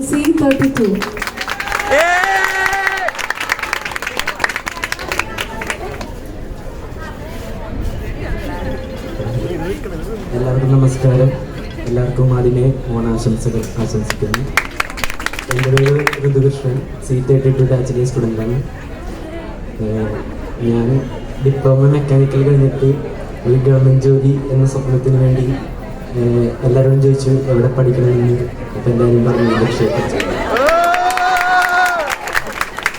Scene 32. എല്ലാവർക്കും നമസ്കാരം. എല്ലാവർക്കും ആദ്യമേ ഓണാശംസകൾ ആശംസിക്കുന്നു. എൻ്റെ പേര് ഋതുകൃഷ്ണൻ, C32 ബാച്ചിലെ സ്റ്റുഡൻ്റാണ്. ഞാൻ ഡിപ്ലോമ മെക്കാനിക്കൽ കഴിഞ്ഞിട്ട് ഒരു ഗവൺമെൻറ് ജോലി എന്ന സ്വപ്നത്തിന് വേണ്ടി എല്ലാവരും ചോദിച്ചു എവിടെ പഠിക്കണമെന്ന്. അപ്പോൾ എല്ലാവരും പറഞ്ഞു ലക്ഷ്യപ്പെട്ടു.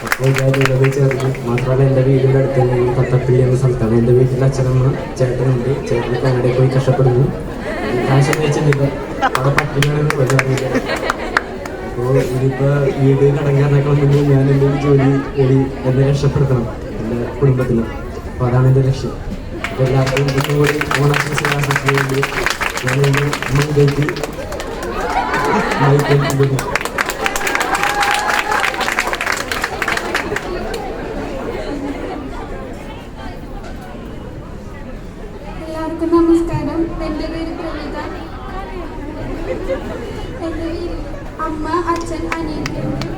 അപ്പോൾ ഞാൻ ഇവിടെ ചേർന്നു. മാത്രമല്ല എൻ്റെ വീടിൻ്റെ അടുത്ത് തന്നെ തത്തപ്പള്ളി എന്ന സ്ഥലത്താണ്. എൻ്റെ വീട്ടിൽ അച്ഛനമ്മ ചേട്ടനുണ്ട്. ചേട്ടന് കാനഡയിൽ പോയി കഷ്ടപ്പെടുന്നു. കാശം വെച്ചിട്ടില്ല, അവിടെ പട്ടിണിയാണെന്ന് പറഞ്ഞില്ല. അപ്പോൾ ഇതിപ്പോൾ വീട് കടങ്കാരനേക്കാൾ മുന്നേ ഞാൻ എൻ്റെ ജോലി നേടി എന്നെ രക്ഷപ്പെടുത്തണം, എൻ്റെ കുടുംബത്തിനും. അപ്പോൾ അതാണ് എൻ്റെ ലക്ഷ്യം. അപ്പോൾ എല്ലാവർക്കും ഒന്നും കൂടി ഓണാശംസകൾ ആശംസിച്ചുകൊണ്ട് ഞാൻ എൻ്റെ മുൻകൈക്ക് നയിക്കുന്നു. എല്ലാവർക്കും നമസ്കാരം. എൻ്റെ പേര് പ്രവിത. എൻ്റെ വീട്ടിൽ അമ്മ, അച്ഛൻ, അനിയത്തിയുണ്ട്.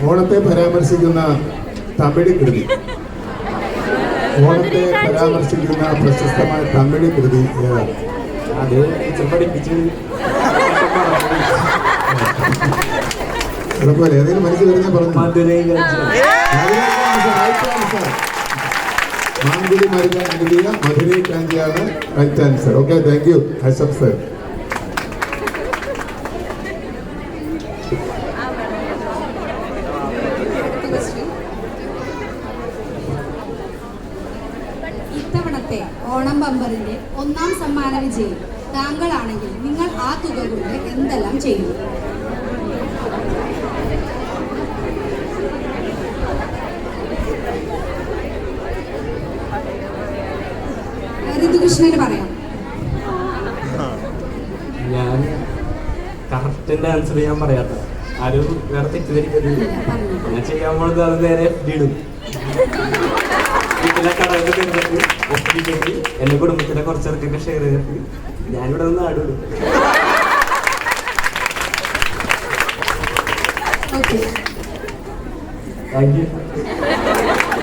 ഓണത്തെ പരാമർശിക്കുന്ന തമിഴ് കൃതി, ഓണത്തെ പരാമർശിക്കുന്ന പ്രശസ്തമായ തമിഴ് കൃതി ഏതാണ്? അത് പഠിപ്പിച്ച് കുഴപ്പമില്ല, ഏതെങ്കിലും മനസ്സിൽ വരുന്ന പറഞ്ഞു. മധുരൈ മാങ്കുടി മരുന്ന് എഴുതിയ മധുരൈ കാഞ്ചിയാണ് right answer. Okay, thank you Ashok sir. ഇത്തവണത്തെ ഓണം ബമ്പറിന്റെ ഒന്നാം സമ്മാന വിജയി താങ്കളാണെങ്കിൽ നിങ്ങൾ ആ തുക കൊണ്ട് എന്തെല്ലാം ചെയ്യും? ഋതുകൃഷ്ണന് പറയാം. ഞാൻ കറക്റ്റിന്റെ ആൻസർ ഞാൻ പറയാത്ത ആരും വേറെ തെറ്റിദ്ധരിക്കരുത്. ഞാൻ ചെയ്യാൻ പോണത് അത് നേരെ ഇടും. വീട്ടിലെ കടകൾ തിരഞ്ഞെടുത്ത് ഒപ്പിച്ചിട്ട് എൻ്റെ കുടുംബത്തിലെ കുറച്ചേർക്കൊക്കെ ഷെയർ ചെയ്തിട്ട് ഞാനിവിടെ നിന്ന് നാടുവിടും. Okay, thank U.